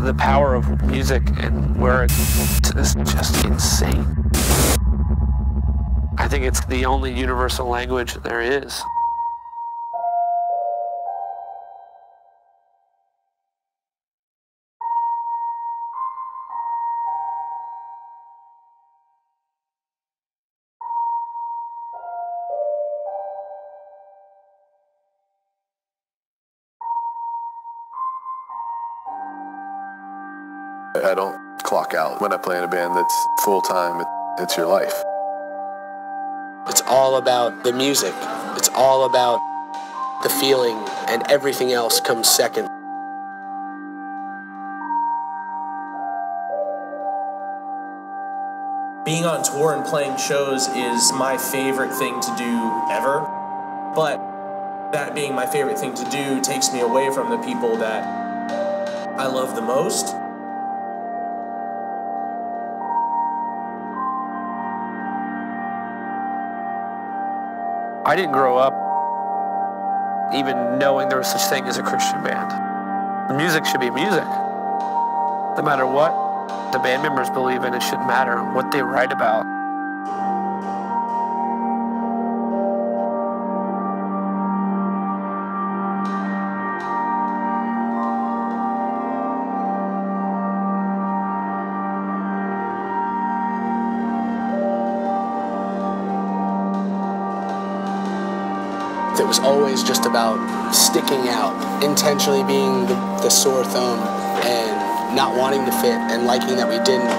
The power of music and where it's just insane. I think it's the only universal language there is. I don't clock out when I play in a band that's full-time. It's your life. It's all about the music. It's all about the feeling, and everything else comes second. Being on tour and playing shows is my favorite thing to do ever, but that being my favorite thing to do takes me away from the people that I love the most. I didn't grow up even knowing there was such thing as a Christian band. The music should be music. No matter what the band members believe in, it shouldn't matter what they write about. It was always just about sticking out, intentionally being the sore thumb and not wanting to fit and liking that we didn't,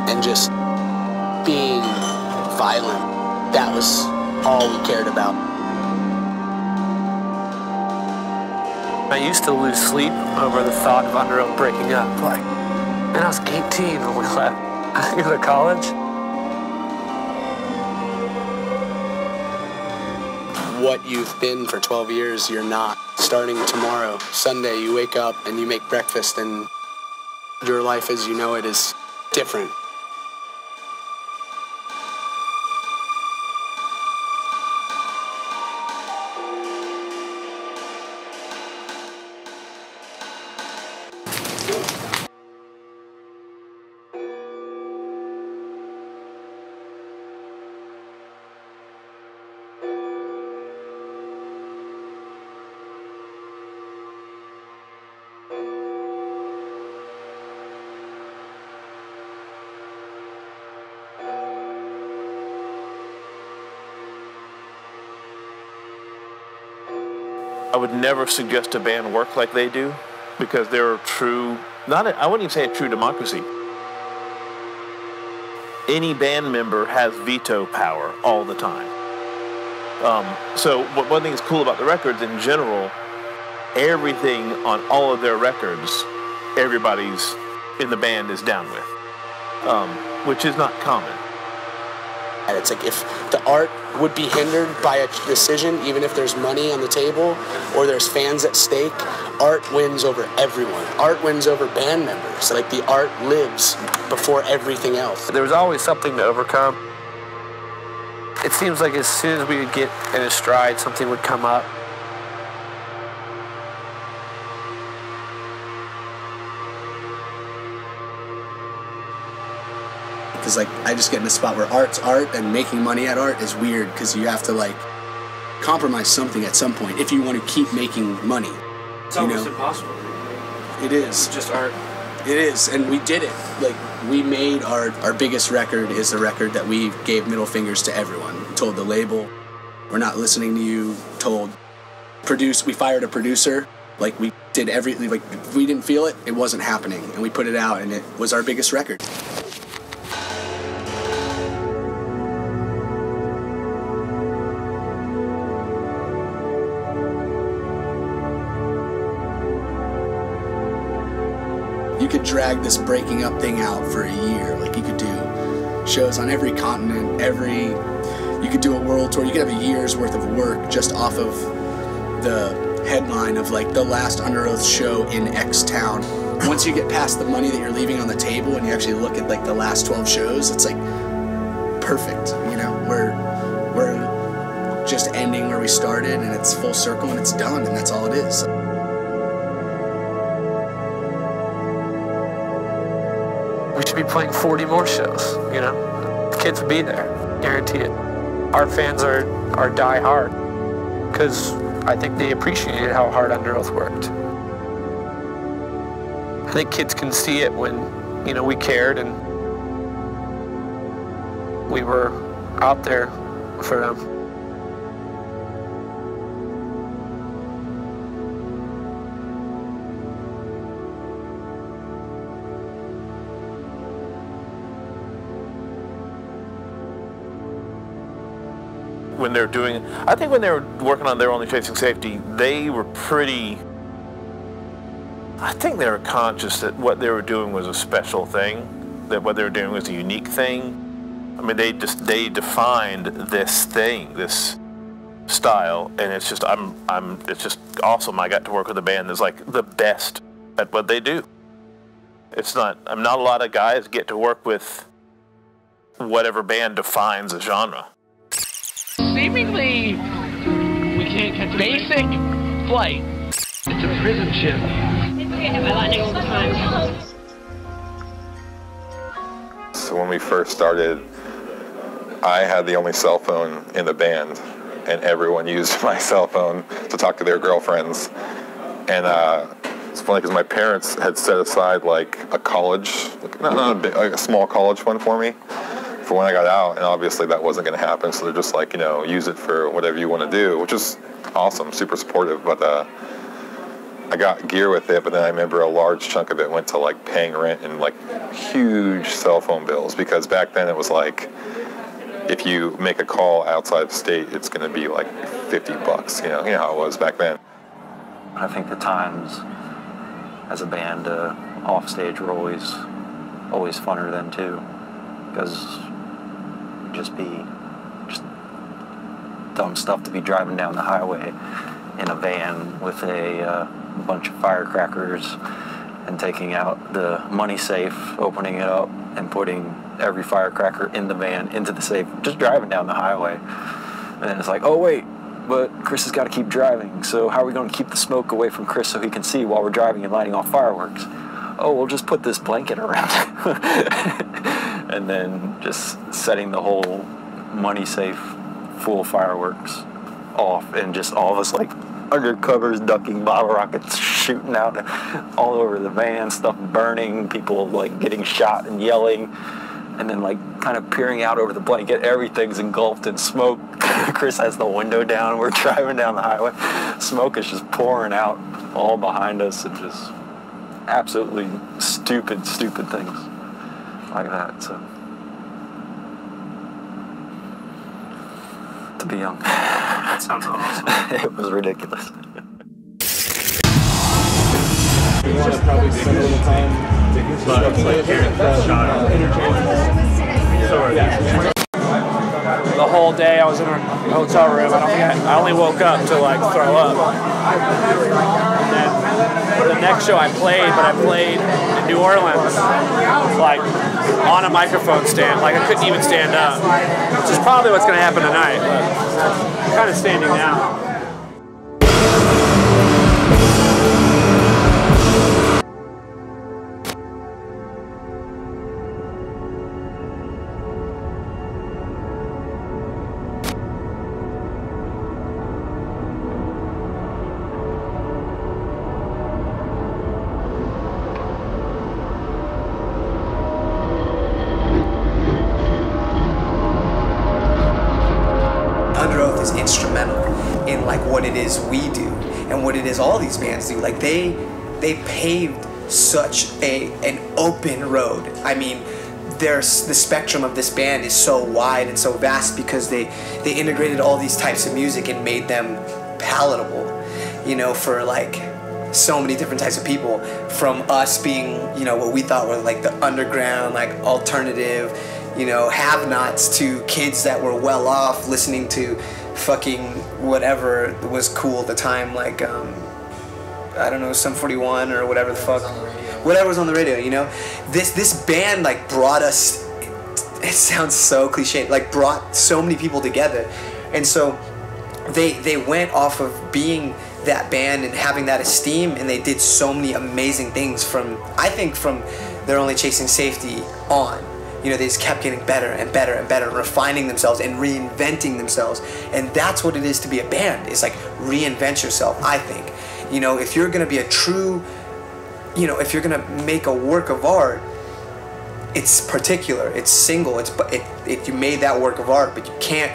and just being violent. That was all we cared about. I used to lose sleep over the thought of Underoath breaking up. Like, man, I was 18 when we left. I go to college. What you've been for 12 years, you're not. Starting tomorrow, Sunday, you wake up and you make breakfast and your life as you know it is different. I would never suggest a band work like they do, because they're a true, I wouldn't even say a true democracy. Any band member has veto power all the time. So one thing that's cool about the records in general, everything on all of their records, everybody's in the band is down with, which is not common. And it's like if the art would be hindered by a decision, even if there's money on the table or there's fans at stake, art wins over everyone. Art wins over band members. Like the art lives before everything else. There was always something to overcome. It seems like as soon as we would get in a stride, something would come up. Because like I just get in a spot where art's art and making money at art is weird because you have to like compromise something at some point if you want to keep making money. It's almost impossible. It is. It's just art. It is, and we did it. Like we made our biggest record is the record that we gave middle fingers to everyone. Told the label, we're not listening to you. We fired a producer. Like we did everything. Like if we didn't feel it, it wasn't happening, and we put it out, and it was our biggest record. You could drag this breaking up thing out for a year. Like you could do shows on every continent, you could do a world tour. You could have a year's worth of work just off of the headline of like the last Underoath show in X town. Once you get past the money that you're leaving on the table and you actually look at like the last 12 shows, it's like perfect. You know, we're just ending where we started and it's full circle and it's done and that's all it is. be playing 40 more shows, you know? The kids will be there, guarantee it. Our fans are die hard because I think they appreciated how hard Underoath worked. I think kids can see it when, you know, we cared and we were out there for them. When they're doing, I think when they were working on They're Only Chasing Safety, they were pretty, I think they were conscious that what they were doing was a special thing, that what they were doing was a unique thing. I mean, they defined this thing, this style, and it's just, it's just awesome. I got to work with a band that's like the best at what they do. It's not, not a lot of guys get to work with whatever band defines a genre. Seemingly, we can't catch basic flight. It's a prison ship. I hit my lightning all the time. So when we first started, I had the only cell phone in the band, and everyone used my cell phone to talk to their girlfriends. And it's funny because my parents had set aside like a college, not a big, like a small college fund for me for when I got out, and obviously that wasn't going to happen. So they're just like, you know, use it for whatever you want to do, which is awesome, super supportive. But I got gear with it, but then I remember a large chunk of it went to like paying rent and like huge cell phone bills, because back then it was like, if you make a call outside the state, it's going to be like $50. You know how it was back then. I think the times as a band off stage were always funner then too, because just dumb stuff to be driving down the highway in a van with a bunch of firecrackers and taking out the money safe, opening it up and putting every firecracker in the van into the safe, just driving down the highway. And then it's like, oh wait, but Chris has got to keep driving, so how are we going to keep the smoke away from Chris so he can see while we're driving and lighting off fireworks? Oh, we'll just put this blanket around it. And then just setting the whole money safe full of fireworks off, and just all of us like undercovers ducking bottle rockets shooting out all over the van, stuff burning, people like getting shot and yelling, and then like kind of peering out over the blanket, everything's engulfed in smoke. Chris has the window down, we're driving down the highway, smoke is just pouring out all behind us, and just absolutely stupid things like that. So to be young, That sounds awesome. it was ridiculous. We want to probably spend a little time The whole day I was in a hotel room. I only woke up to like throw up. And then the next show I played in New Orleans, like on a microphone stand. Like I couldn't even stand up, which is probably what's going to happen tonight. But I'm kind of standing now. Underoath is instrumental in like what it is we do and what it is all these bands do. Like they paved such an open road. I mean, the spectrum of this band is so wide and so vast because they integrated all these types of music and made them palatable, you know, for like so many different types of people, from us being, you know, what we thought were like the underground, like alternative, you know, have-nots, to kids that were well off listening to fucking whatever was cool at the time, like I don't know, Sum 41 or whatever the fuck, whatever was on the radio, you know. This band like brought us, it sounds so cliche, like brought so many people together. And so they went off of being that band and having that esteem, and they did so many amazing things, from I think from they're only chasing safety on. You know, they just kept getting better and better and better, refining themselves and reinventing themselves. And that's what it is to be a band. It's like reinvent yourself, I think. You know, if you're going to be a true, you know, if you're going to make a work of art, it's particular, it's single, you made that work of art, but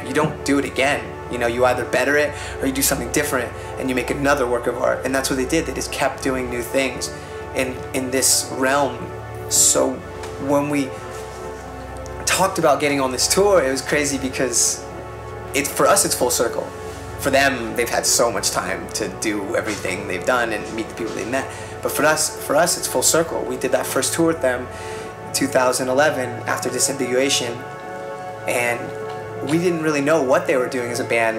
you don't do it again. You know, you either better it or you do something different and you make another work of art. And that's what they did. They just kept doing new things in this realm. So when we talked about getting on this tour, it was crazy because for us it's full circle. For them, they've had so much time to do everything they've done and meet the people they met. But for us it's full circle. We did that first tour with them in 2011 after Disambiguation, and we didn't really know what they were doing as a band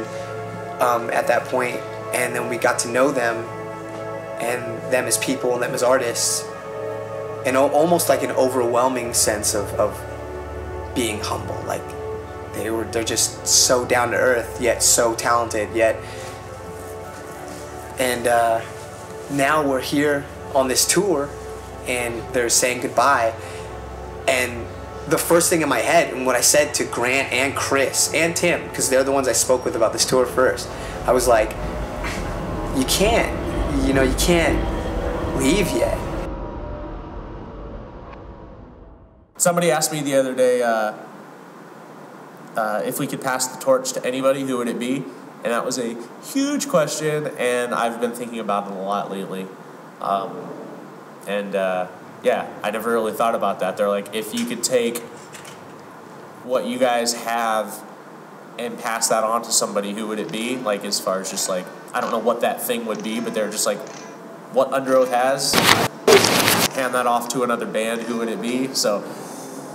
at that point. And then we got to know them and them as people and them as artists, and almost like an overwhelming sense of being humble. Like they're just so down to earth, yet so talented, and now we're here on this tour and they're saying goodbye. And the first thing in my head, and what I said to Grant and Chris and Tim, because they're the ones I spoke with about this tour first, I was like, you can't leave yet. Somebody asked me the other day if we could pass the torch to anybody, who would it be? And that was a huge question, and I've been thinking about it a lot lately. Yeah, I never really thought about that. They're like, if you could take what you guys have and pass that on to somebody, who would it be? Like, as far as just like, I don't know what that thing would be, but they're just like, what Underoath has, hand that off to another band, who would it be? So,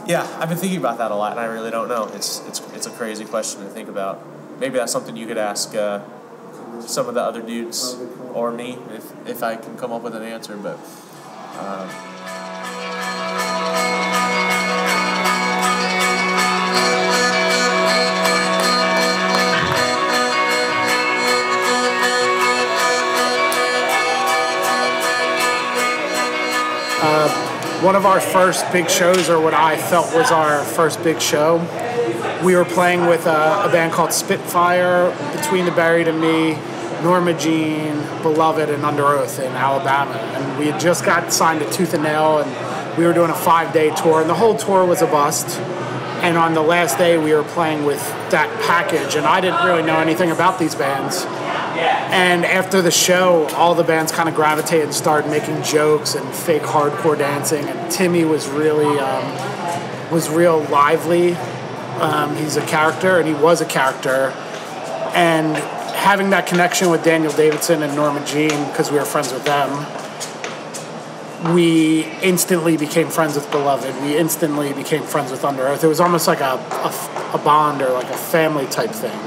yeah, I've been thinking about that a lot, and I really don't know. It's a crazy question to think about. Maybe that's something you could ask some of the other dudes or me if I can come up with an answer. But one of our first big shows, or what I felt was our first big show, we were playing with a band called Spitfire, Between the Buried and Me, Norma Jean, Beloved, and Underoath in Alabama. And we had just got signed to Tooth and Nail, and we were doing a 5-day tour, and the whole tour was a bust. And on the last day, we were playing with that package, and I didn't really know anything about these bands. And after the show, all the bands kind of gravitated and started making jokes and fake hardcore dancing. And Timmy was really, was real lively. He's a character, and he was a character. And having that connection with Daniel Davidson and Norma Jean, because we were friends with them, we instantly became friends with Beloved. We instantly became friends with Underoath. It was almost like a bond or like a family type thing.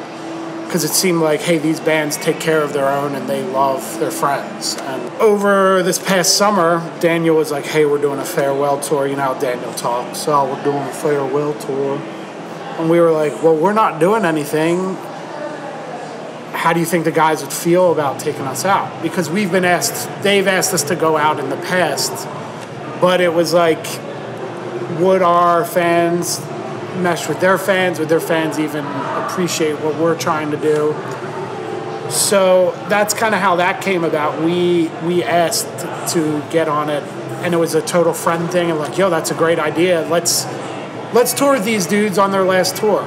Because it seemed like, hey, these bands take care of their own and they love their friends. And over this past summer, Daniel was like, hey, we're doing a farewell tour. You know how Daniel talks. Oh, we're doing a farewell tour. And we were like, well, we're not doing anything. How do you think the guys would feel about taking us out? Because they've asked us to go out in the past, but it was like, would our fans mesh with their fans? Would their fans even appreciate what we're trying to do? So that's kind of how that came about. We asked to get on it, and it was a total friend thing. And like, yo, that's a great idea. Let's tour with these dudes on their last tour,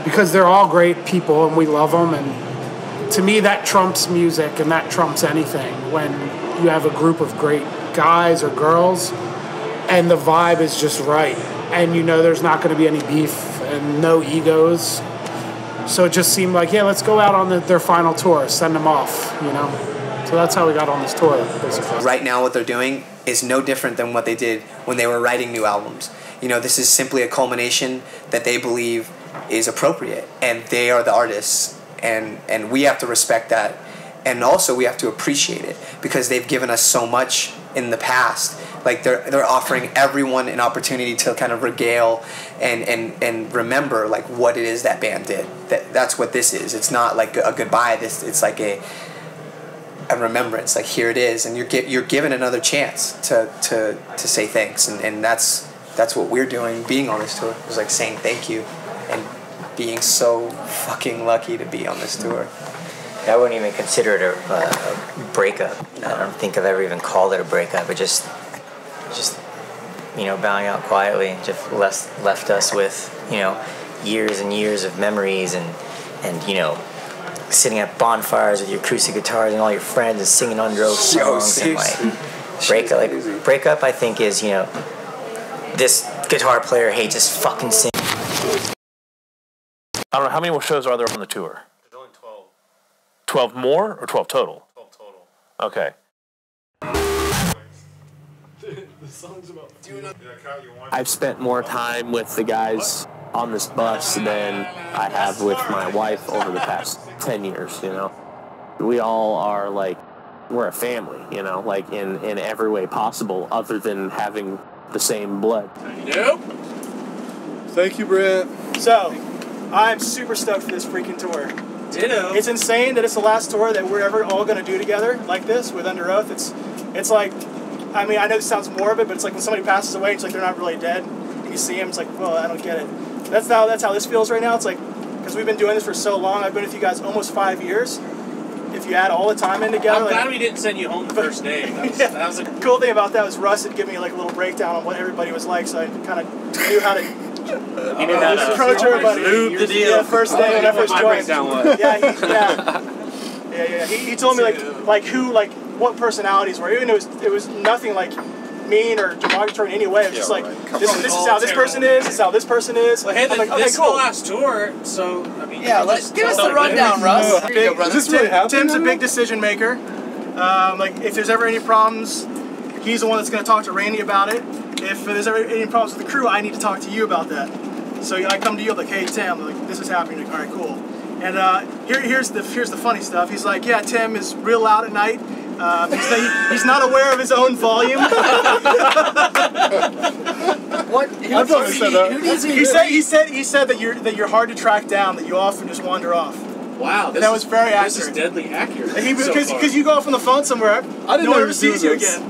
because they're all great people and we love them. And to me, that trumps music and that trumps anything. When you have a group of great guys or girls, and the vibe is just right. And you know there's not going to be any beef and no egos. So it just seemed like, yeah, let's go out on their final tour, send them off, you know? So that's how we got on this tour, basically. Right now what they're doing is no different than what they did when they were writing new albums. You know, this is simply a culmination that they believe is appropriate, and they are the artists, and we have to respect that. And also we have to appreciate it, because they've given us so much in the past. Like they're offering everyone an opportunity to kind of regale and remember like what it is that band did. That's what this is. It's not like a goodbye. It's like a remembrance. Like, here it is, and you're given another chance to say thanks, and that's what we're doing, being on this tour. It was like saying thank you, and being so fucking lucky to be on this tour. I wouldn't even consider it a breakup. I don't think I've ever even called it a breakup. It just bowing out quietly just left us with, years and years of memories and sitting at bonfires with your acoustic guitars and all your friends and singing Underoath songs. And breakup I think is, this guitar player hates his fucking sing. I don't know, how many more shows are there on the tour? There's only 12. 12 more or 12 total? 12 total. Okay. The song's about... I've spent more time with the guys on this bus than I have with my wife over the past 10 years, We all are we're a family, like in every way possible other than having the same blood. Nope. Thank you, Brent. So, I'm super stoked for this freaking tour. Ditto. It's insane that it's the last tour that we're ever all going to do together like this with Underoath. It's like, I mean, I know this sounds morbid, but it's like when somebody passes away, it's like they're not really dead. And you see them, it's like, well, I don't get it. That's how this feels right now. It's like, because we've been doing this for so long. I've been with you guys almost 5 years. If you add all the time in together. I'm glad we didn't send you home the first day. That was the cool thing about that was Russ had given me like a little breakdown on what everybody was like, so I kind of knew how to approach everybody. Move the deal. Yeah, first day when I first joined. Breakdown was. Yeah. He told me what personalities were. Even it was nothing like mean or derogatory in any way. It was just like this is how this person is. This is how this person is. Well, hey, I'm like, okay, this is cool. the last tour, so I mean. Yeah, let's give us the rundown, Russ. Is this really happening? Tim's a big decision maker. If there's ever any problems, he's the one that's going to talk to Randy about it. If there's ever any problems with the crew, I need to talk to you about that. So I come to you like, hey Tim, this is happening. All right, cool. And here's the funny stuff. He's like, yeah, Tim is real loud at night. He's not aware of his own volume. What? He said that you're hard to track down. That you often just wander off. Wow, that was very accurate. This is deadly accurate. Because you go off on the phone somewhere, no one ever sees you again.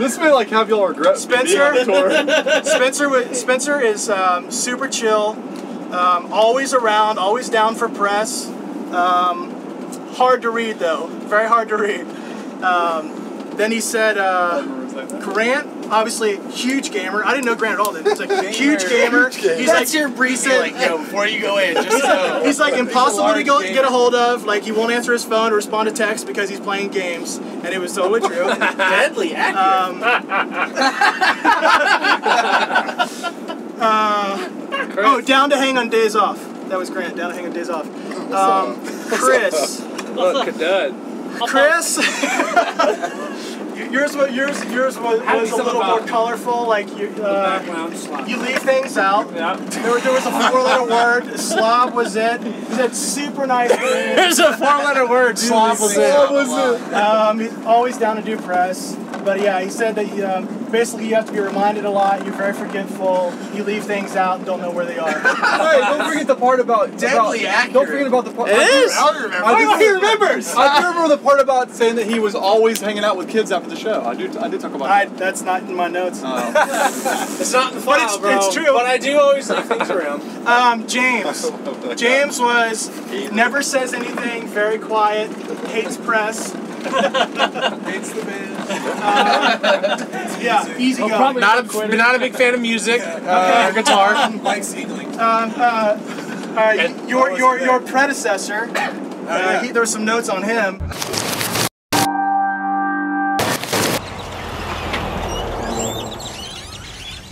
This may have y'all regret. Spencer is super chill, always around, always down for press. Hard to read though, very hard to read. Then he said, Grant, obviously huge gamer. I didn't know Grant at all. Then he's like huge gamer. He's That's your brief. Before you go in, he's like impossible to get a hold of. Like he won't answer his phone or respond to text because he's playing games, and it was totally true. Deadly accurate. Down to hang on days off. That was Grant. Down to hang on days off. Chris. Chris. Yours was a little more colorful. Like you leave things out. Yeah. There was a 4-letter word. Slob was it. He said super nice things. There's a 4-letter word. Slob was it. He's always down to do press. But yeah, he said that basically you have to be reminded a lot. You're very forgetful. You leave things out and don't know where they are. Hey, don't forget the part about deadly accurate. Don't forget about the part. It is. He remembers. I do remember the part about saying that he was always hanging out with kids after the show. I did talk about that. That's not in my notes. It's not in the file, but it's true. But I do always leave things around. James never says anything. Very quiet. Hates press. Hates the band. Easy going. Not a big fan of music. Guitar. Like seedlings. Your predecessor. There were some notes on him.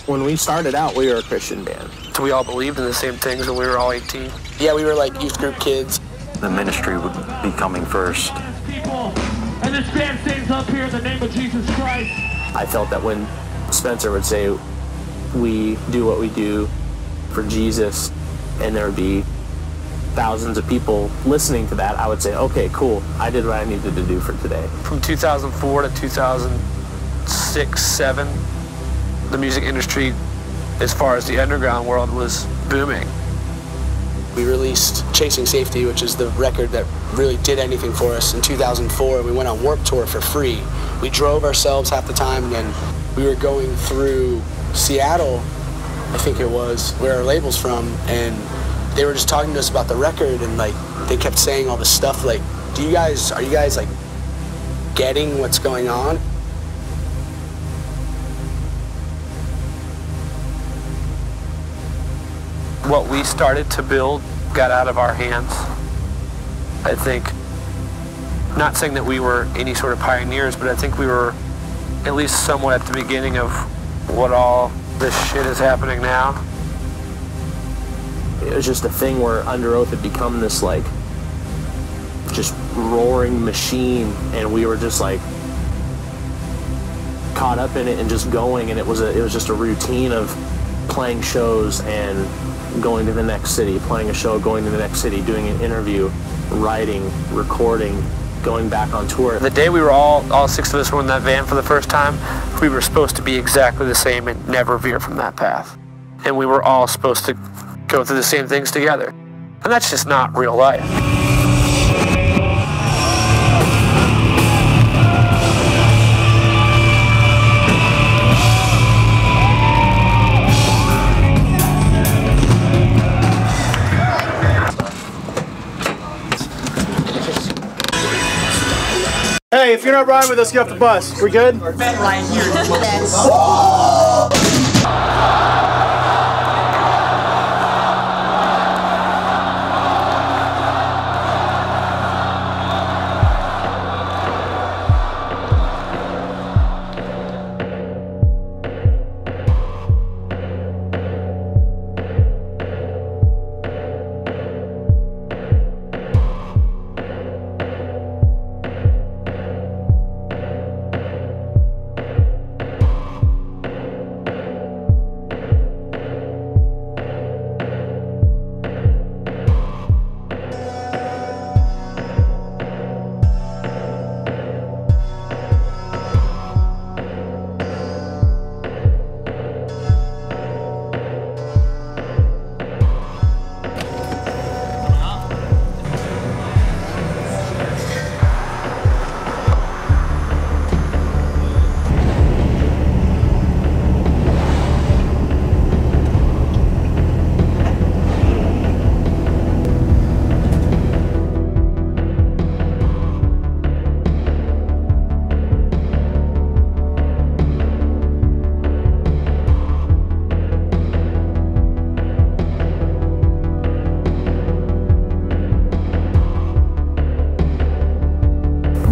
When we started out, we were a Christian band. We all believed in the same things when we were all 18. Yeah, we were like youth group kids. The ministry would be coming first. And this band stands up here in the name of Jesus Christ. I felt that when Spencer would say, we do what we do for Jesus, and there would be thousands of people listening to that, I would say, okay, cool, I did what I needed to do for today. From 2004 to 2006, 7, the music industry, as far as the underground world, was booming. We released Chasing Safety, which is the record that really did anything for us. In 2004, we went on Warped Tour for free. We drove ourselves half the time, and then we were going through Seattle, I think it was, where our label's from, and they were just talking to us about the record, and like they kept saying all this stuff like, are you guys like getting what's going on? What we started to build got out of our hands. I think, not saying that we were any sort of pioneers, but I think we were at least somewhat at the beginning of what all this shit is happening now. It was just a thing where Underoath had become this like just roaring machine, and we were just like caught up in it and just going, and it was just a routine of playing shows and going to the next city, playing a show, going to the next city, doing an interview, writing, recording, going back on tour. The day we were all six of us were in that van for the first time, we were supposed to be exactly the same and never veer from that path. And we were all supposed to go through the same things together. And that's just not real life. Hey, if you're not riding with us, get off the bus. We good? Right here.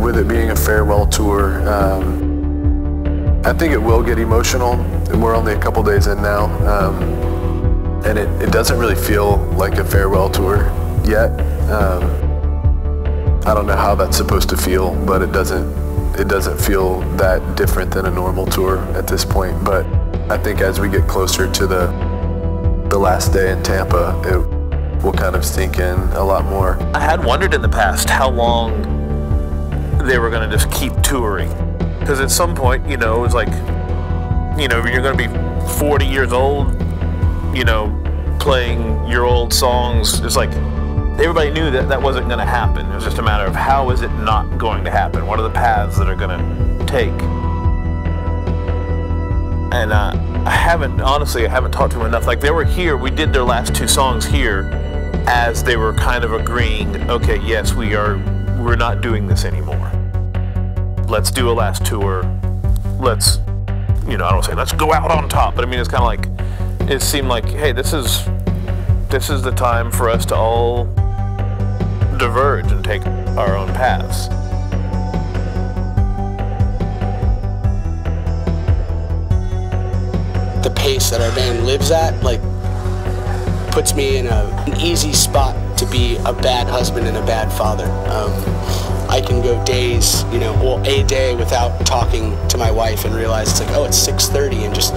With it being a farewell tour, I think it will get emotional, and we're only a couple days in now, and it doesn't really feel like a farewell tour yet. I don't know how that's supposed to feel, but it doesn't feel that different than a normal tour at this point. But I think as we get closer to the last day in Tampa, it will kind of sink in a lot more. I had wondered in the past how long they were going to just keep touring, because at some point, you know, it was like, you know, you're going to be 40 years old, you know, playing your old songs. It's like everybody knew that that wasn't going to happen. It was just a matter of how is it not going to happen? What are the paths that are going to take? And I haven't talked to them enough. Like, they were here, we did their last two songs here as they were kind of agreeing, okay, yes, we're not doing this anymore. Let's do a last tour. Let's, you know, I don't say let's go out on top, but I mean, it's kind of like, it seemed like, hey, this is the time for us to all diverge and take our own paths. The pace that our band lives at, like, puts me in an easy spot to be a bad husband and a bad father. I can go days, you know, well, a day without talking to my wife and realize it's like, oh, it's 6:30, and just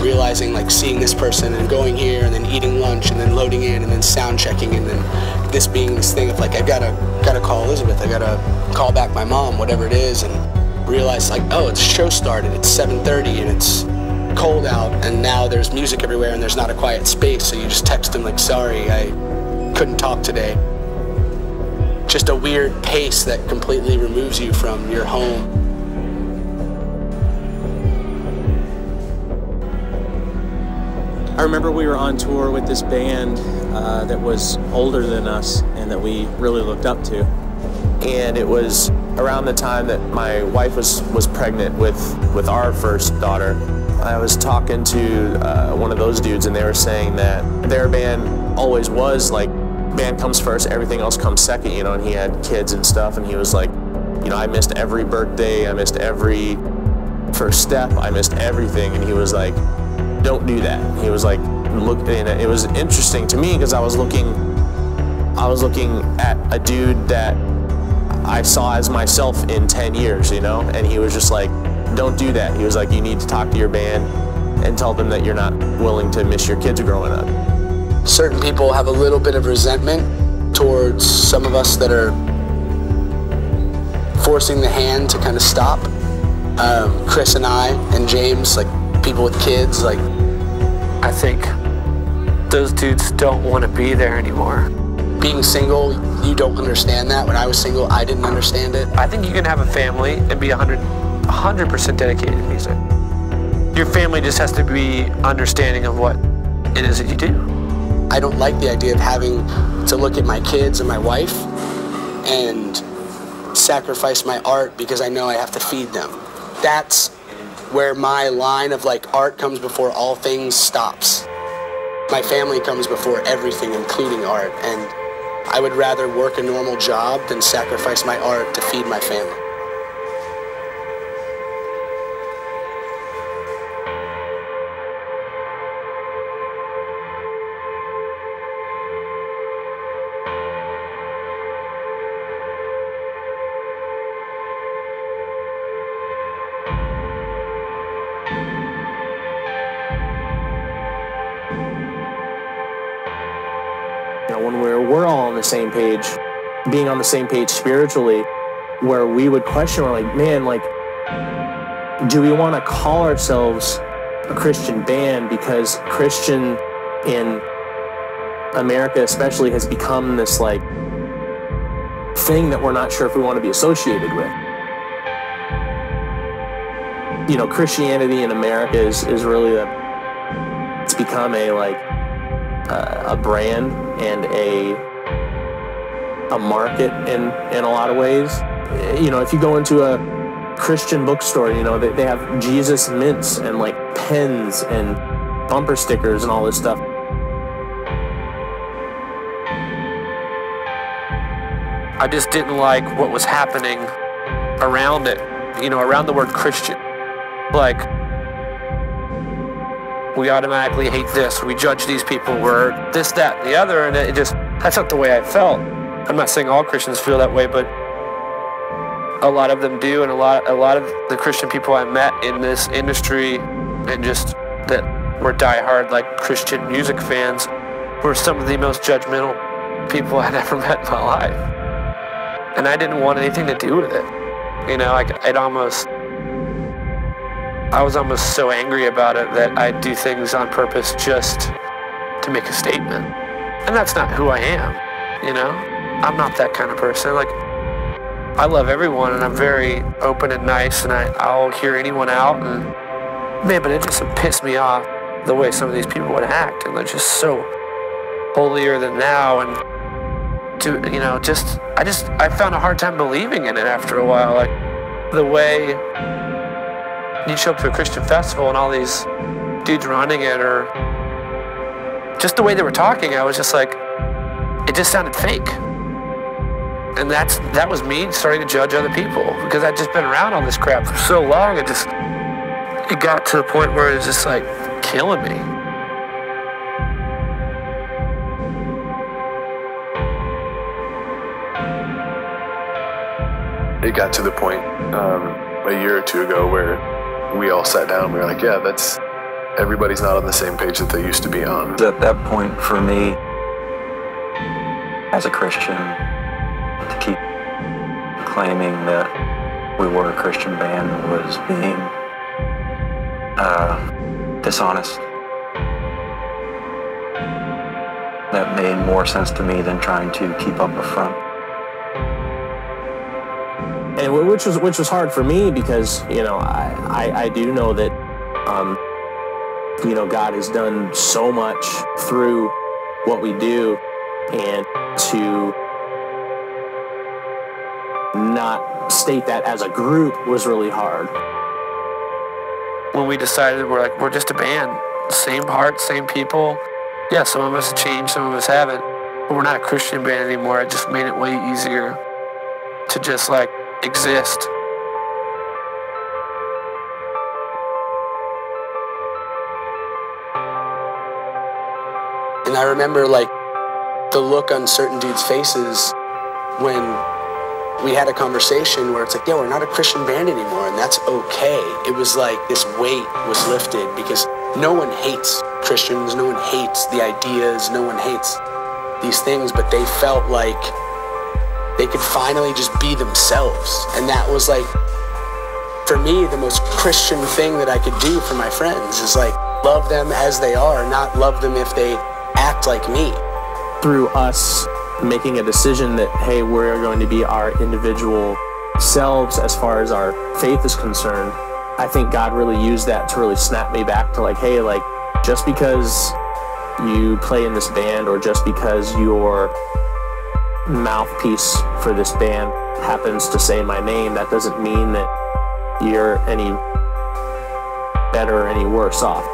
realizing, like, seeing this person and going here and then eating lunch and then loading in and then sound checking, and then this being this thing of like, I gotta call Elizabeth, I gotta call back my mom, whatever it is, and realize, like, oh, it's show started, it's 7:30 and it's cold out, and now there's music everywhere and there's not a quiet space, so you just text them like, sorry, I couldn't talk today. Just a weird pace that completely removes you from your home. I remember we were on tour with this band that was older than us and that we really looked up to. And it was around the time that my wife was pregnant with our first daughter. I was talking to one of those dudes, and they were saying that their band always was like, band comes first, everything else comes second, you know, and he had kids and stuff, and he was like, you know, I missed every birthday, I missed every first step, I missed everything, and he was like, don't do that. He was like, look, and it was interesting to me because I was looking at a dude that I saw as myself in 10 years, you know, and he was just like, don't do that. He was like, you need to talk to your band and tell them that you're not willing to miss your kids growing up. Certain people have a little bit of resentment towards some of us that are forcing the hand to kind of stop. Chris and I and James, like people with kids, like I think those dudes don't want to be there anymore. Being single, you don't understand that. When I was single, I didn't understand it. I think you can have a family and be 100% dedicated to music. Your family just has to be understanding of what it is that you do. I don't like the idea of having to look at my kids and my wife and sacrifice my art because I know I have to feed them. That's where my line of like art comes before all things stops. My family comes before everything, including art, and I would rather work a normal job than sacrifice my art to feed my family. When we're all on the same page, being on the same page spiritually, where we would question, we're like, man, like, do we want to call ourselves a Christian band? Because Christian in America especially has become this like thing that we're not sure if we want to be associated with. You know, Christianity in America is really it's become a like a brand and a market in a lot of ways. You know, if you go into a Christian bookstore, you know, they have Jesus mints and like pens and bumper stickers and all this stuff. I just didn't like what was happening around it, you know, around the word Christian. Like, we automatically hate this, we judge these people, we're this, that, and the other, and that's not the way I felt. I'm not saying all Christians feel that way, but a lot of them do, and a lot of the Christian people I met in this industry and just that were diehard like Christian music fans were some of the most judgmental people I'd ever met in my life. And I didn't want anything to do with it. You know, I was almost so angry about it that I'd do things on purpose just to make a statement. And that's not who I am, you know? I'm not that kind of person. Like, I love everyone, and I'm very open and nice, and I'll hear anyone out, and man, but it just pissed me off the way some of these people would act, and they're just so holier than thou, and I found a hard time believing in it after a while. Like, the way you show up to a Christian festival and all these dudes running it, or just the way they were talking, I was just like, it just sounded fake. And that was me starting to judge other people, because I'd just been around all this crap for so long. It got to the point where it was just like killing me. It got to the point a year or two ago where we all sat down and we were like, yeah, everybody's not on the same page that they used to be on. At that point for me, as a Christian, to keep claiming that we were a Christian band was being dishonest. that made more sense to me than trying to keep up a front. And which was hard for me because, you know, I do know that, you know, God has done so much through what we do, and to not state that as a group was really hard. When we decided we're just a band, same heart, same people. Yeah, some of us have changed, some of us haven't, but we're not a Christian band anymore. It just made it way easier to just like exist. And I remember like the look on certain dudes' faces when we had a conversation where it's like, yeah, we're not a Christian band anymore, and that's okay. It was like this weight was lifted because no one hates Christians, no one hates the ideas, no one hates these things, but they felt like they could finally just be themselves. And that was like, for me, the most Christian thing that I could do for my friends is like love them as they are, not love them if they act like me. Through us making a decision that, hey, we're going to be our individual selves as far as our faith is concerned, I think God really used that to really snap me back to like, hey, like, just because you play in this band or just because your mouthpiece for this band happens to say my name, that doesn't mean that you're any better or any worse off.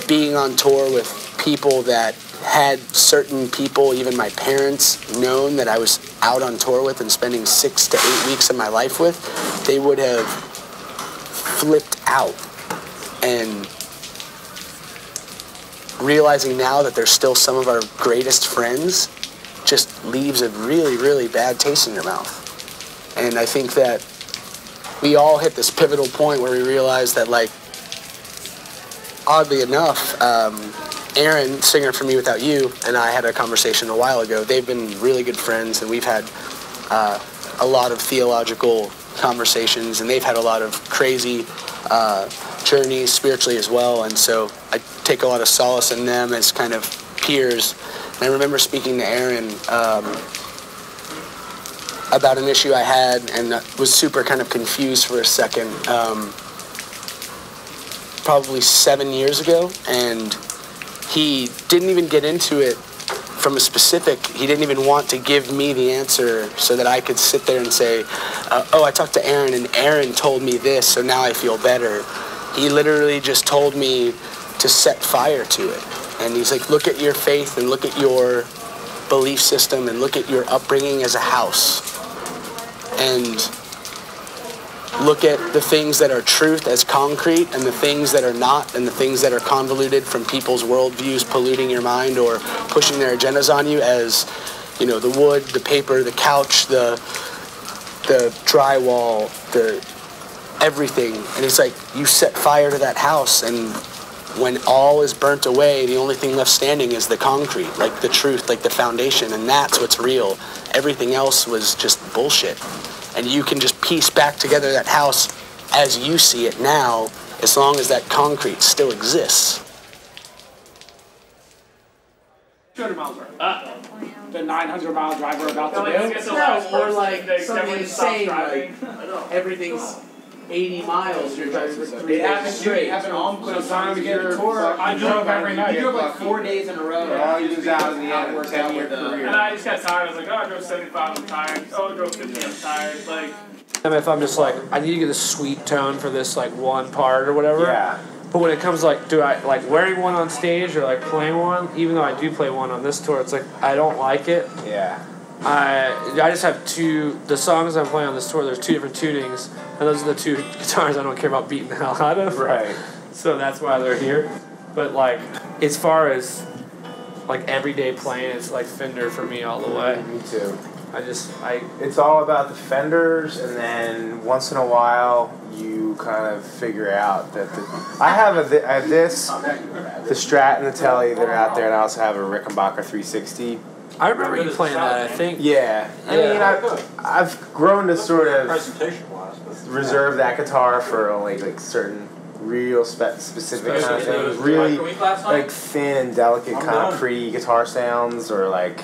Being on tour with people that had certain people, even my parents, known that I was out on tour with and spending 6 to 8 weeks of my life with, they would have flipped out. And realizing now that they're still some of our greatest friends just leaves a really, really bad taste in your mouth. And I think that we all hit this pivotal point where we realize that, like, oddly enough, Aaron, singer for Me Without You, and I had a conversation a while ago. They've been really good friends, and we've had a lot of theological conversations, and they've had a lot of crazy journeys spiritually as well, and so I take a lot of solace in them as kind of peers. And I remember speaking to Aaron about an issue I had and was super kind of confused for a second. Probably 7 years ago, and he didn't even get into it from a specific, he didn't even want to give me the answer so that I could sit there and say, oh, I talked to Aaron and Aaron told me this, so now I feel better. He literally just told me to set fire to it. And he's like, look at your faith and look at your belief system and look at your upbringing as a house. And look at the things that are truth as concrete and the things that are not, and the things that are convoluted from people's worldviews polluting your mind or pushing their agendas on you as, you know, the wood, the paper, the couch, the drywall, the everything. And he's like, you set fire to that house, and when all is burnt away, the only thing left standing is the concrete, like the truth, like the foundation, and that's what's real. Everything else was just bullshit. And you can just piece back together that house as you see it now, as long as that concrete still exists. 200 miles right. The 900-mile drive we're about to do. No, or like something insane, like everything's 80 miles, you're driving for 3 days straight. Sometimes you're, I drove every night. You drove like 4 days in a row. Yeah, you was out in the end, 10-year career. And I just got tired. I was like, oh, I drove 75, I'm tired. Oh, I drove 50, I'm tired. Like, if I'm just like, I need to get a sweet tone for this like one part or whatever. Yeah. But when it comes like, do I like wearing one on stage or like playing one? Even though I do play one on this tour, it's like I don't like it. Yeah. I just have two. The songs I'm playing on this tour, there's 2 different tunings, and those are the 2 guitars I don't care about beating the hell out of. Right. So that's why they're here. But like, as far as like everyday playing, it's like Fender for me all the way. Me too. It's all about the Fenders, and then once in a while you kind of figure out that I have the Strat and the Telly that are out there, and I also have a Rickenbacker 360. I remember you playing that, I think. Yeah. I mean, I've grown to sort of reserve that guitar for only like certain real specific kind of things. Really like thin and delicate kind of pretty guitar sounds, or like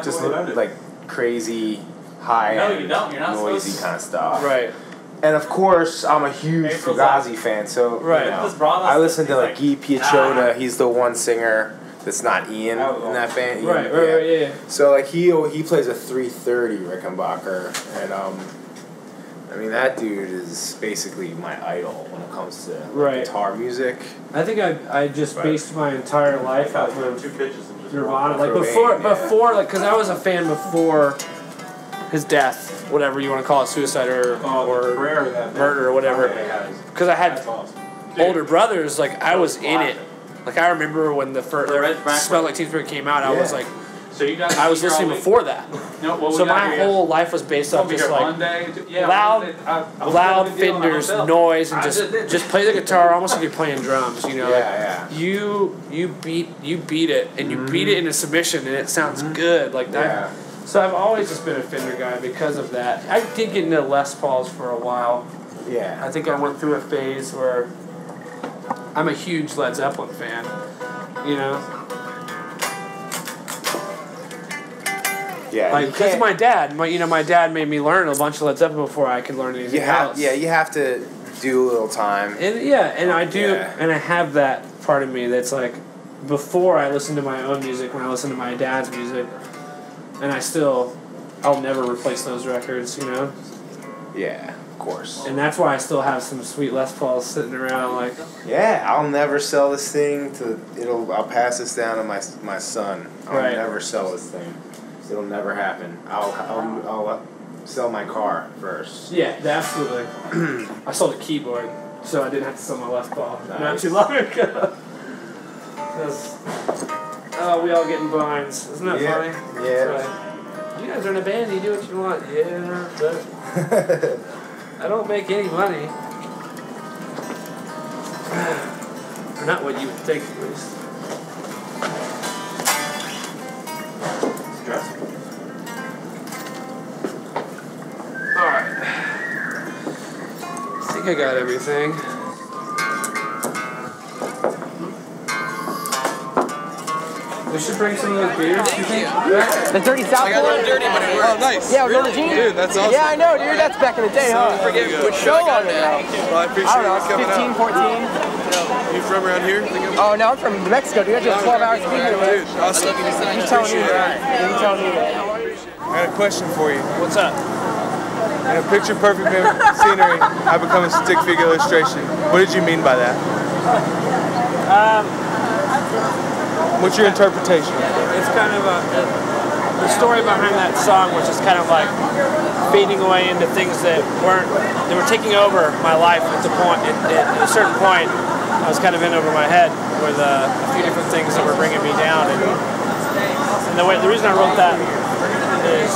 just like crazy high-end noisy kind of stuff. Right. And of course, I'm a huge Fugazi fan, so you know, I listen to like Guy Piazzota. He's the one singer that's not Ian in that band. Right, yeah. So like he plays a 330 Rickenbacker, and I mean that dude is basically my idol when it comes to guitar music. I think I just based my entire life off of Nirvana, like before, like because I was a fan before his death, whatever you want to call it, suicide or murder or whatever. Because I had older brothers, like I was in it. Like I remember when the first Smell Like Teen Spirit came out, I was like, I was listening before that. So my whole life was based off just like loud fenders, noise, and just play the guitar almost like you're playing drums. You know, you beat it, and you beat it into submission, and it sounds good like that. So I've always just been a Fender guy because of that. I did get into Les Pauls for a while. Yeah. I think I went through a phase where I'm a huge Led Zeppelin fan, you know? Yeah. Like, because my dad, my dad made me learn a bunch of Led Zeppelin before I could learn anything else. Yeah, you have to do a little time. And I do, and I have that part of me that's like, before I listen to my own music, when I listen to my dad's music, and I'll never replace those records, you know? Yeah, of course. And that's why I still have some sweet Les Pauls sitting around, like... Yeah, I'll never sell this thing I'll pass this down to my son. I'll never sell this thing. It'll never happen. I'll sell my car first. Yeah, absolutely. I sold a keyboard, so I didn't have to sell my Les Paul not too long ago. We all get in binds. Isn't that funny? Yeah. Right. You guys are in a band, you do what you want. Yeah, but I don't make any money. Or not what you would think, at least. Alright. I think I got everything. We should bring some of those beers, you think? The Dirty South I got a little dirty, but it worked. Oh, nice. Yeah, remember Gene? Dude, that's awesome. Yeah, I know, dude. That's back in the day, huh? I forget which show on it now. Well, I appreciate you coming 15, 14. You from around here? Oh, no, I'm from New Mexico, dude. I just 12 hours to be here, man. Dude, awesome. You tell me, man. You tell me. I got a question for you. What's up? In a picture-perfect scenery, I become a stick figure illustration. What did you mean by that? What's your interpretation? It's kind of the story behind that song, which is kind of like fading away into things that were taking over my life at a certain point. I was kind of in over my head with a few different things that were bringing me down, and the reason I wrote that is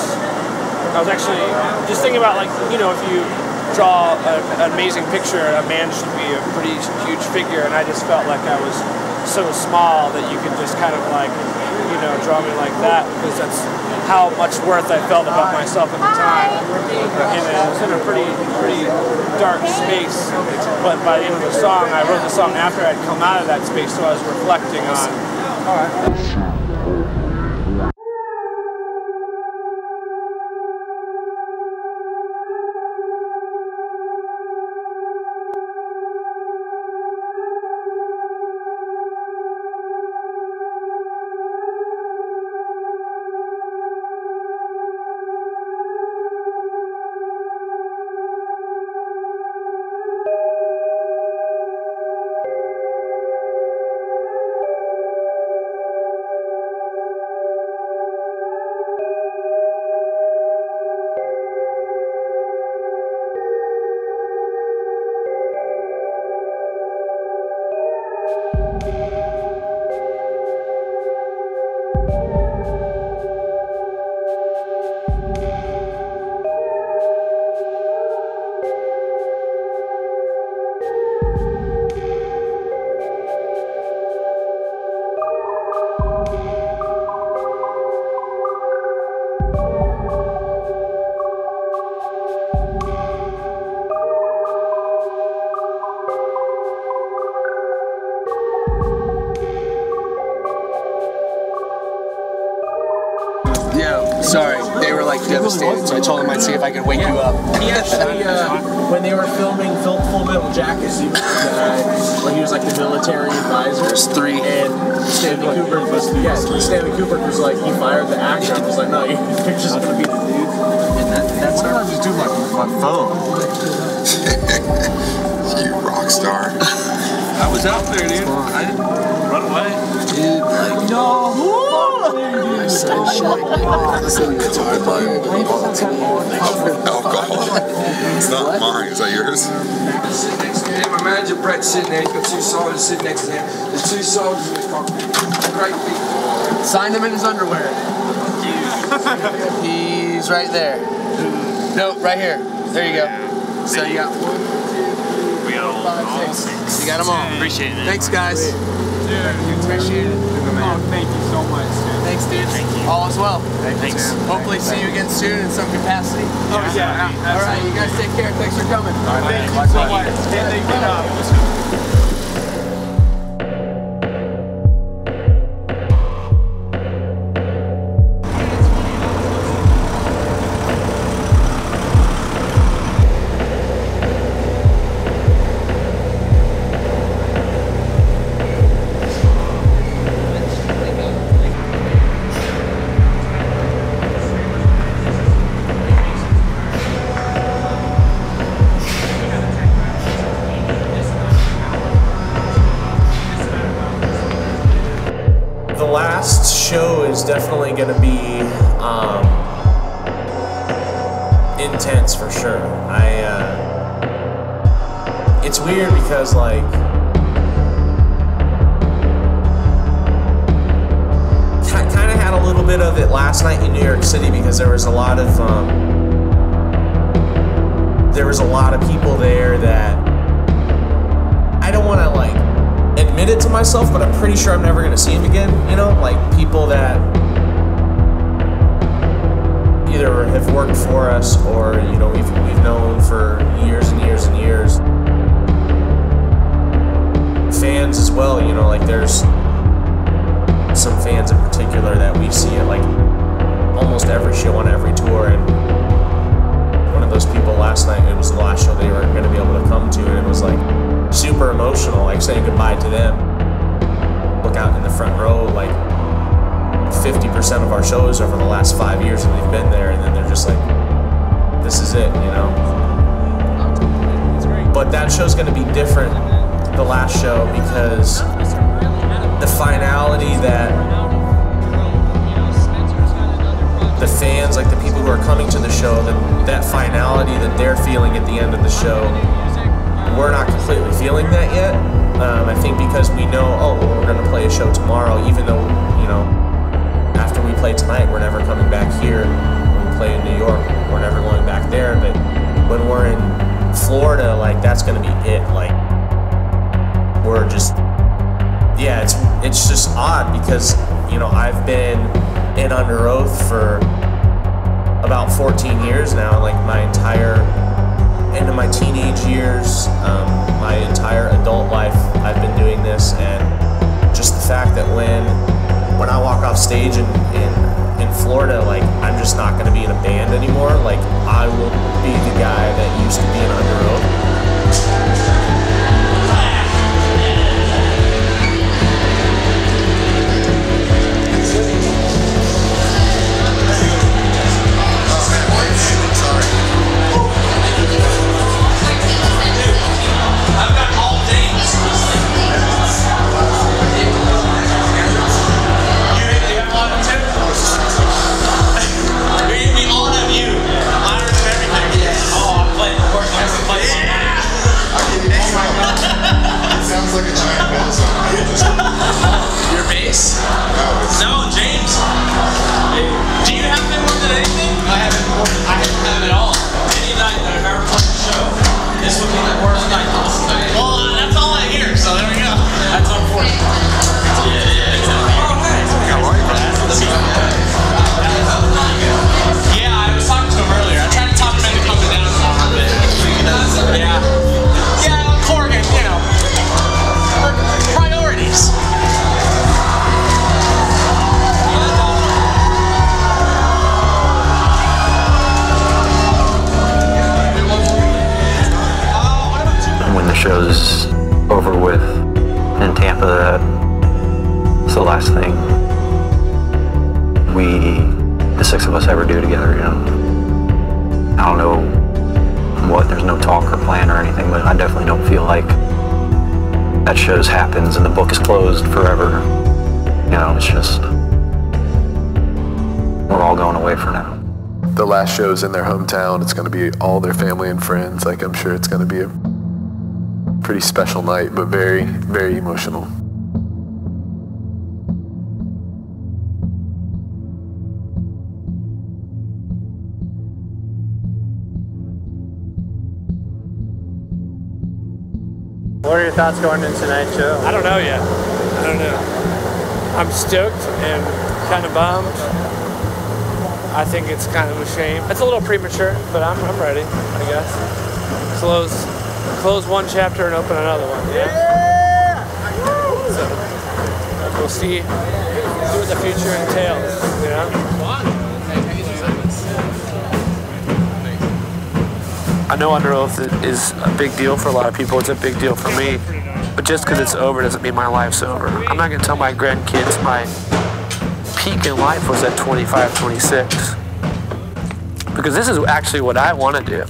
I was actually just thinking about, like, you know, if you draw an amazing picture, a man should be a pretty huge figure, and I just felt like I was so small that you could just kind of, like, you know, draw me like that, because that's how much worth I felt about myself at the time. And I was in a pretty dark space, but by the end of the song, I wrote the song after I'd come out of that space, so I was reflecting on. All right. Yeah, sorry. They were like devastated, so I told them I'd see if I could wake you up. He actually, when they were filming Full Metal Jacket, he was the guy when he was like the military advisor. There's 3. And Stanley Kubrick was, Stanley Kubrick was like, he fired the actor and was like, no, your picture's gonna be the dude. And that's what I just do my phone. You rock star. I was out there, dude. I didn't run away. Dude, like, no. I said shit. Listen to guitar playing. Alcohol. It's not mine. Is that yours? Sitting next to him. My manager Brett's sitting there. He's got 2 soldiers sitting next to him. There's 2 soldiers in the cockpit. Great people. Signed him in his underwear. He's right there. No, right here. There you go. So you got 1, 2, 3, 4, 5, 6. You got them all. Appreciate it, man. Thanks, guys. Dude, appreciate it. Oh, thank you so much, dude. Thanks, dude. Thank you. All as well. Thanks. Hopefully see you again soon in some capacity. Oh, yeah. All right, you guys take care. Thanks for coming. All right, thank you so much. Thank you. Show is definitely going to be intense for sure. It's weird because like kind of had a little bit of it last night in New York City because there was a lot of people there that I don't want to like admit it to myself, but I'm pretty sure I'm never going to see him again, you know? Like, people that either have worked for us or, you know, we've known for years and years and years. Fans as well, you know, like, there's some fans in particular that we see at, like, almost every show on every tour, and one of those people last night, it was the last show they were going to be able to come to, and it was, like, super emotional, like saying goodbye to them. Look out in the front row, like 50% of our shows over the last 5 years and they've been there, and then they're just like, this is it, you know? But that show's gonna be different, the last show, because the finality that the fans, like the people who are coming to the show, that finality that they're feeling at the end of the show, we're not completely feeling that yet. I think because we know, oh, well, we're going to play a show tomorrow, even though, you know, after we play tonight, we're never coming back here. When we play in New York, we're never going back there. But when we're in Florida, like, that's going to be it. Like, we're just, yeah, it's just odd because, you know, I've been in Underoath for about 14 years now, like into my teenage years, my entire adult life, I've been doing this, and just the fact that when I walk off stage in Florida, like, I'm just not going to be in a band anymore. Like, I will be the guy that used to be in Underoath. us ever do together, you know. I don't know what, there's no talk or plan or anything, but I definitely don't feel like that shows happens and the book is closed forever. You know, it's just, we're all going away for now. The last show's in their hometown. It's going to be all their family and friends. Like, I'm sure it's going to be a pretty special night, but very, very emotional. What are your thoughts going into tonight's show? I don't know yet. I don't know. I'm stoked and kind of bummed. I think it's kind of a shame. It's a little premature, but I'm ready, I guess. Close one chapter and open another one. Yeah. So we'll see what the future entails. You know. I know Underoath is a big deal for a lot of people. It's a big deal for me. But just because it's over doesn't mean my life's over. I'm not going to tell my grandkids my peak in life was at 25, 26. Because this is actually what I want to do.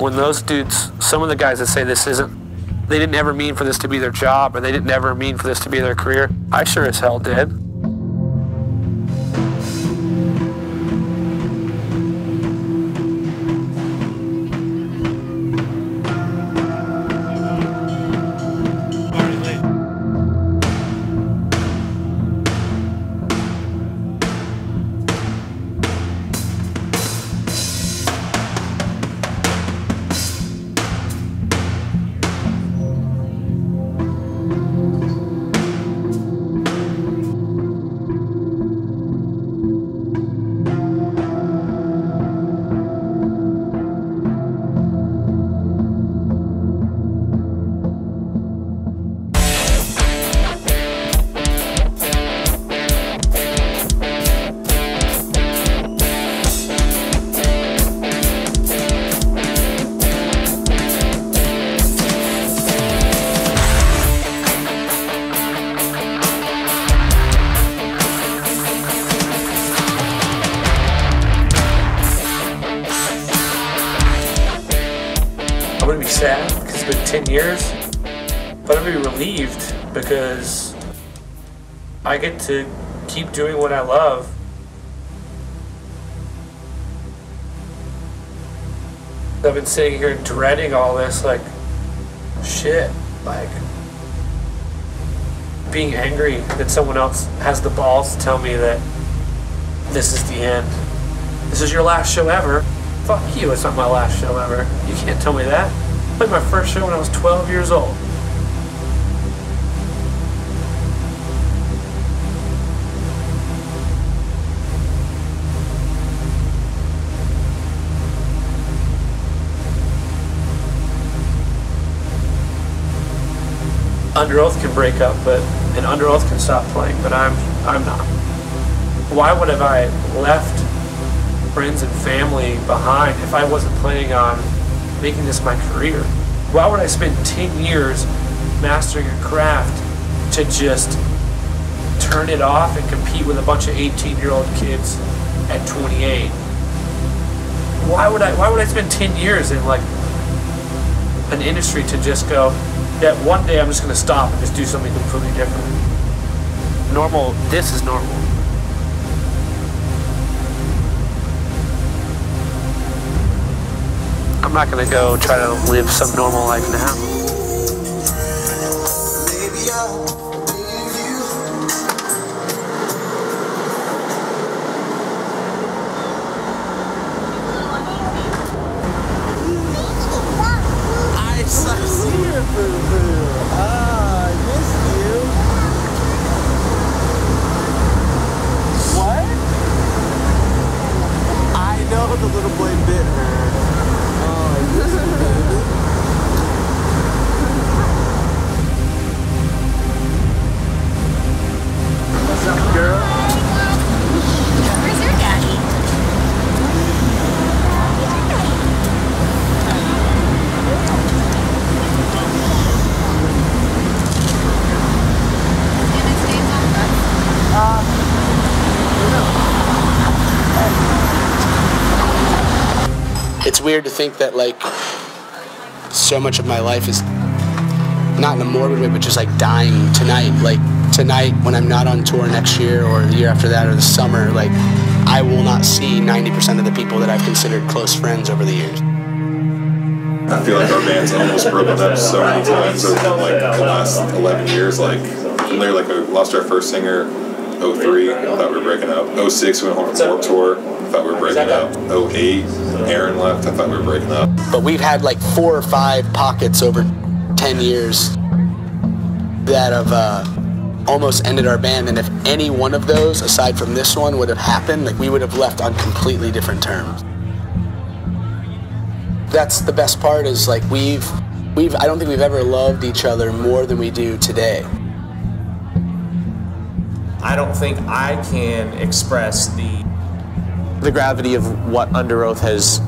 When those dudes, some of the guys that say this isn't, they didn't ever mean for this to be their job, or they didn't ever mean for this to be their career, I sure as hell did. I'm gonna be sad because it's been 10 years, but I'm gonna be relieved because I get to keep doing what I love. I've been sitting here dreading all this, like, shit, like, being angry that someone else has the balls to tell me that this is the end. This is your last show ever. Fuck you, it's not my last show ever. You can't tell me that. I played my first show when I was 12 years old. Underoath can break up, and Underoath can stop playing, but I'm not. Why would have I left friends and family behind if I wasn't planning on making this my career? Why would I spend 10 years mastering a craft to just turn it off and compete with a bunch of 18-year-old kids at 28? Why would I spend 10 years in like an industry to just go, that one day I'm just gonna stop and just do something completely different? Normal, this is normal. I'm not gonna go try to live some normal life now. I see you, boo-boo. Ah, I missed you. What? I know the little boy bit her. Oh, I miss you, baby. it's weird to think that like so much of my life is not in a morbid way, but just like dying tonight. Like tonight, when I'm not on tour next year or the year after that or the summer, like I will not see 90% of the people that I've considered close friends over the years. I feel like our band's almost broken up so many times over like the last 11 years. Like, literally, like we lost our first singer, 03, thought we were breaking up. 06, we went on a Warped Tour, thought we were breaking up. 08, Aaron left, I thought we were breaking up. But we've had like 4 or 5 pockets over 10 years that have almost ended our band, and if any one of those, aside from this one, would have happened, like we would have left on completely different terms. That's the best part, is like I don't think we've ever loved each other more than we do today. I don't think I can express the gravity of what Underoath has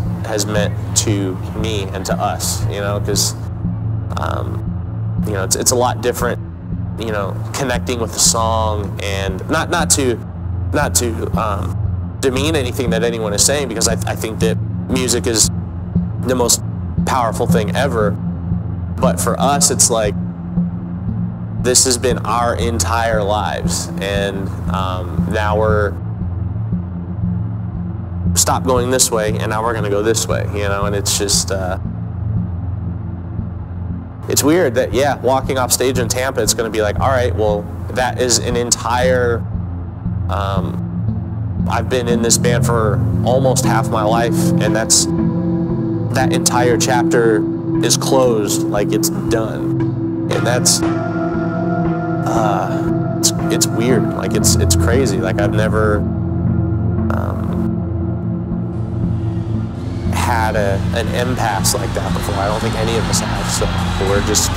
meant to me and to us, you know, because you know, it's a lot different, you know, connecting with the song, and not to demean anything that anyone is saying, because I think that music is the most powerful thing ever. But for us, it's like this has been our entire lives, and now we're stopped going this way, and now we're going to go this way, you know. And it's just it's weird that, yeah, walking off stage in Tampa, it's going to be like, all right, well, that is an entire I've been in this band for almost half my life, and that entire chapter is closed, like it's done. And that's it's weird, like it's crazy. Like I've never had an impasse like that before. I don't think any of us have, so we're just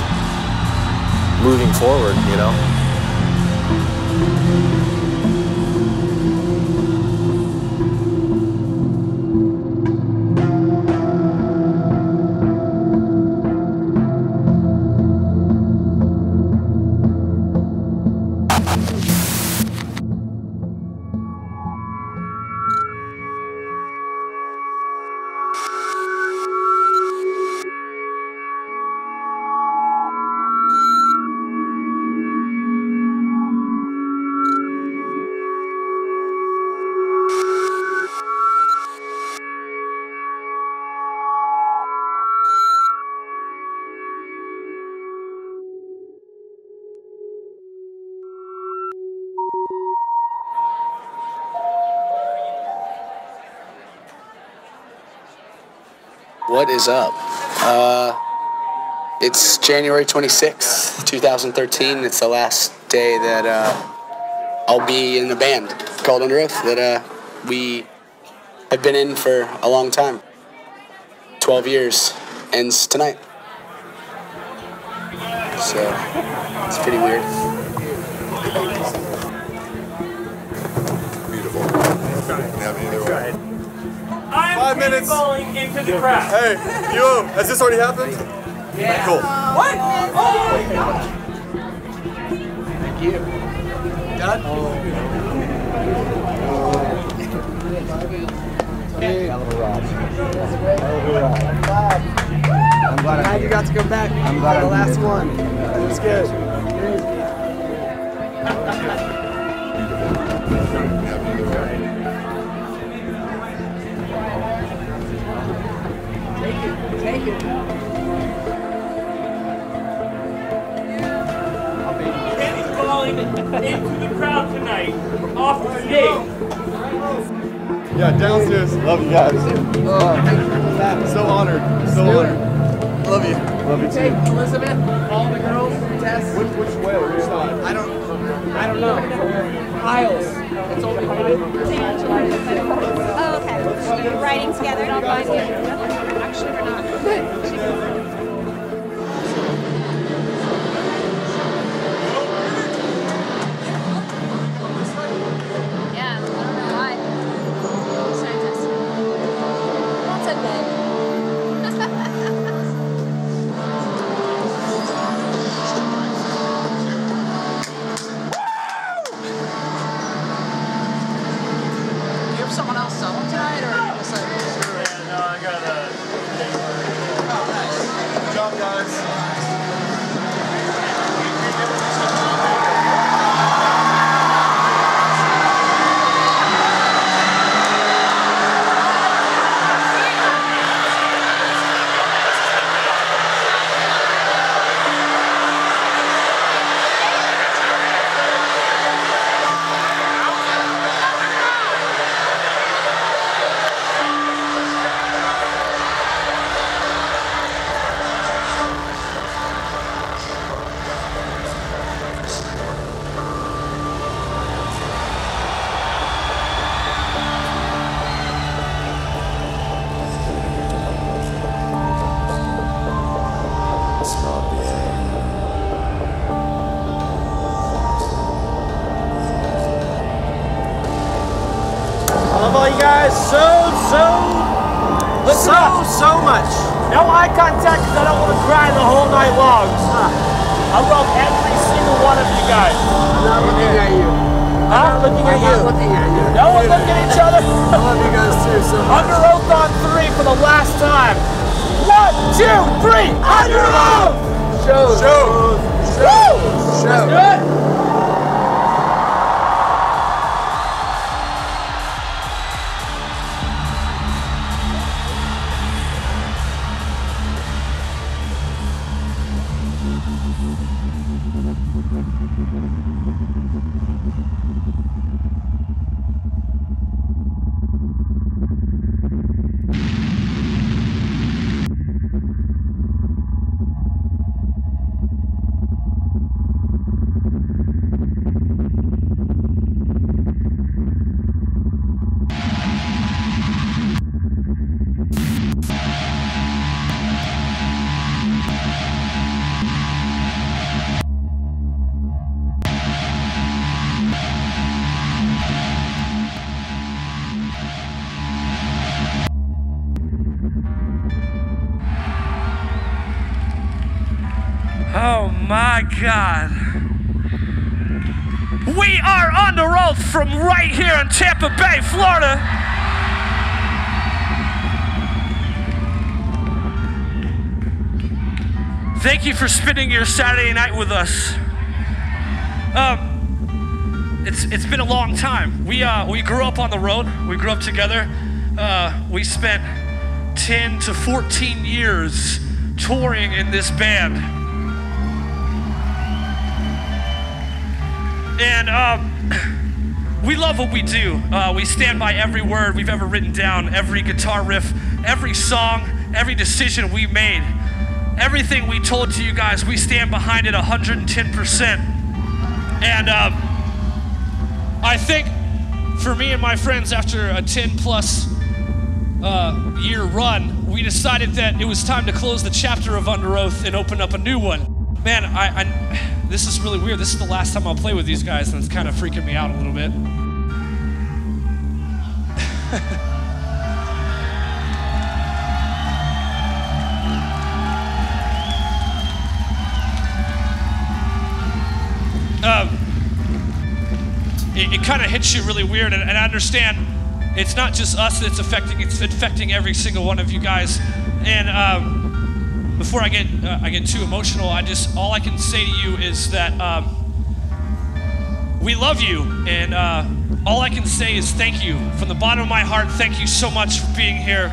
moving forward, you know. What is up? It's January 26th, 2013. It's the last day that I'll be in a band called Underoath that we have been in for a long time. 12 years. Ends tonight. So, it's pretty weird. I'm 5 minutes. falling into the crowd. Hey, you, has this already happened? Yeah. Cool. What? Oh my gosh. Thank you. Done? I'm glad you got to come back. I'm glad the last one. It was good. Take it. Kenny's falling into the crowd tonight, off the stage. Yeah, downstairs. Love you guys. So honored. So honored. Love you. Love you too. Take Elizabeth, all the girls, Tess. Which way? Which side? I don't know. Aisles. It's over here. Oh, okay. You're writing together. Actually, we're not. Yeah, I don't know why. Sorry, Tess. That's okay. Do you have someone else solo tonight, or just like? Yeah, no, I got all you guys so much. No eye contact because I don't want to cry the whole night long. I love every single one of you guys. I'm not looking at you. Huh? Looking at you. I'm not looking at you. No one looking at each other. I love you guys too so much. Under oath on 3 for the last time. 1, 2, 3. Under oath. Shows. Let's do it. Oh my God. We are Underoath from right here in Tampa Bay, Florida. Thank you for spending your Saturday night with us. It's been a long time. We grew up on the road. We grew up together. We spent 10 to 14 years touring in this band. And we love what we do. We stand by every word we've ever written down, every guitar riff, every song, every decision we made, everything we told to you guys, we stand behind it 110%. And I think for me and my friends, after a 10+ year run, we decided that it was time to close the chapter of Underoath and open up a new one. Man, this is really weird. This is the last time I'll play with these guys, and it's kind of freaking me out a little bit. It kind of hits you really weird, and I understand it's not just us that it's affecting every single one of you guys. And before I get too emotional, all I can say to you is that we love you, and all I can say is thank you. From the bottom of my heart, thank you so much for being here.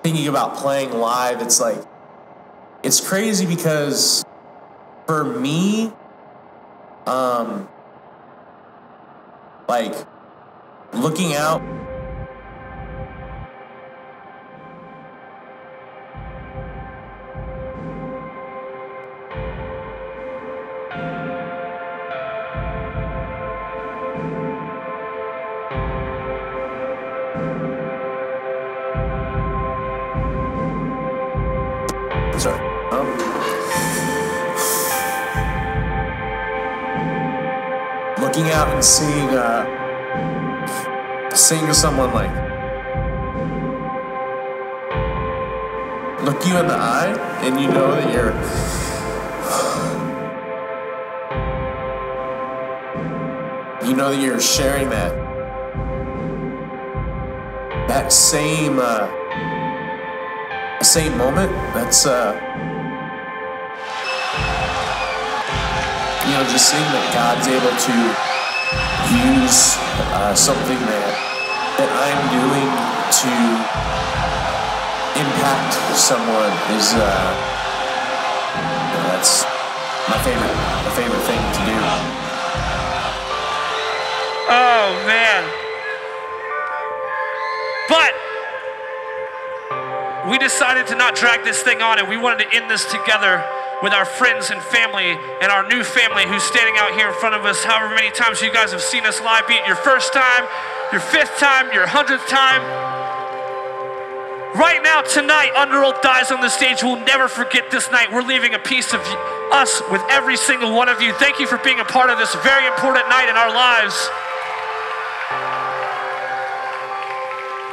Thinking about playing live, it's like, it's crazy because for me, like looking out, sorry. Looking out and seeing to someone like, look you in the eye, and you know that you're sharing that same moment. That's just seeing that God's able to use something that I'm doing to impact someone is that's my favorite thing to do. Oh man. But we decided to not drag this thing on, and we wanted to end this together with our friends and family and our new family who's standing out here in front of us. However many times you guys have seen us live, be it your first time, your 5th time, your 100th time. Right now, tonight, Underoath dies on the stage. We'll never forget this night. We're leaving a piece of us with every single one of you. Thank you for being a part of this very important night in our lives.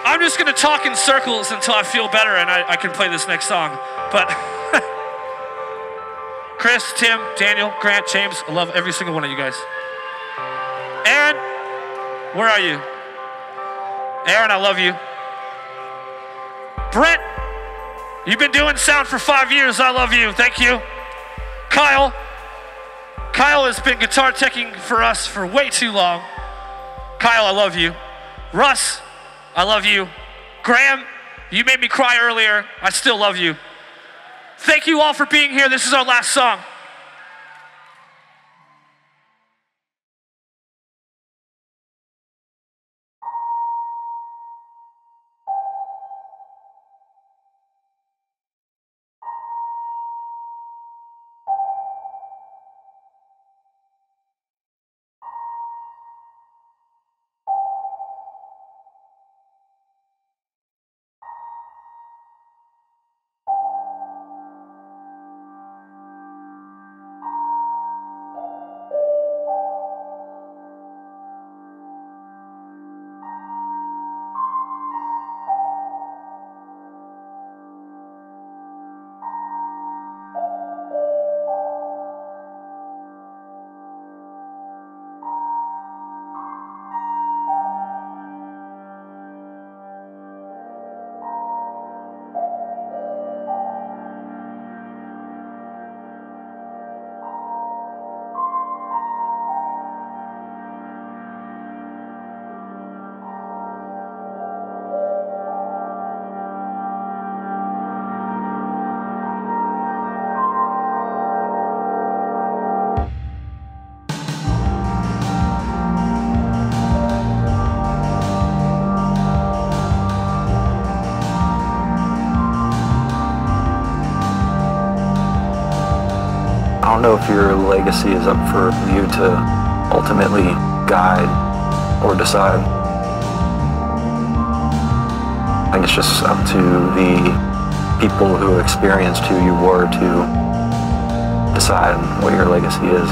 I'm just gonna talk in circles until I feel better and I can play this next song. But Chris, Tim, Daniel, Grant, James, I love every single one of you guys. Aaron, where are you? Aaron, I love you. Brent, you've been doing sound for 5 years. I love you. Thank you. Kyle has been guitar teching for us for way too long. Kyle, I love you. Russ, I love you. Graham, you made me cry earlier. I still love you. Thank you all for being here. This is our last song. I don't know if your legacy is up for you to ultimately guide or decide. I think it's just up to the people who experienced who you were to decide what your legacy is.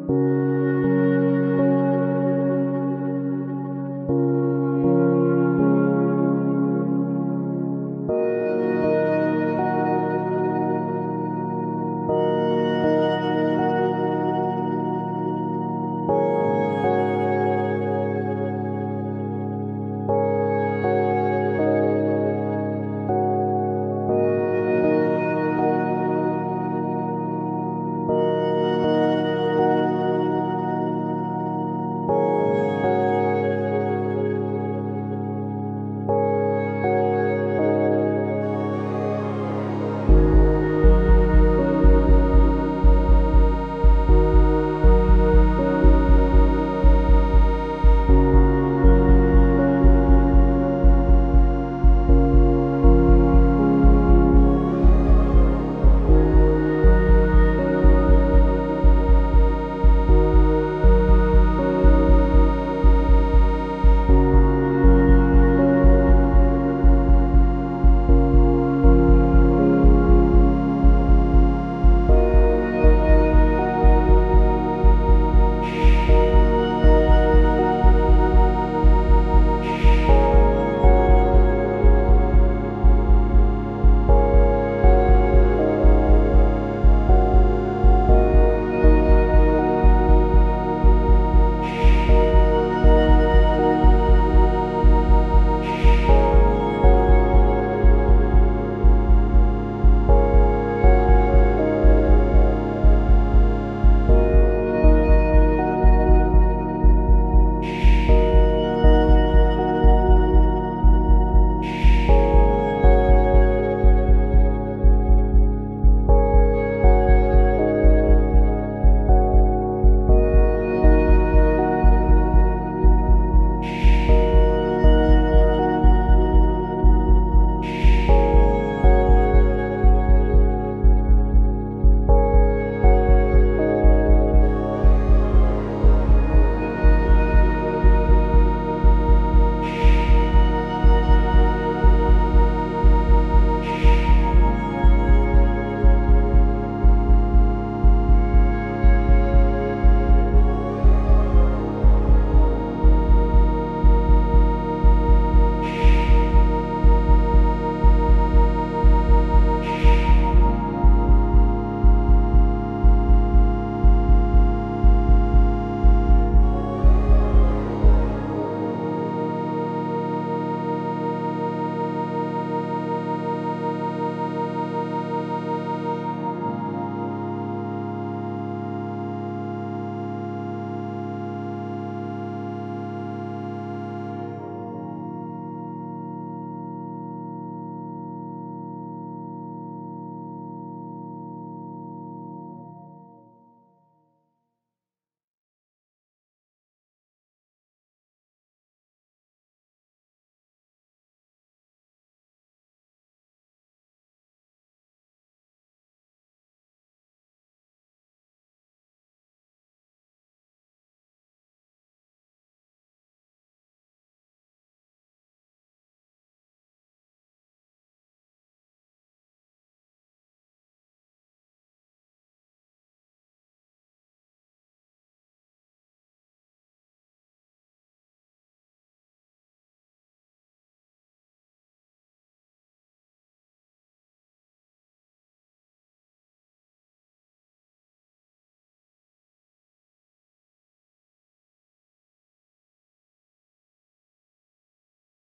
you.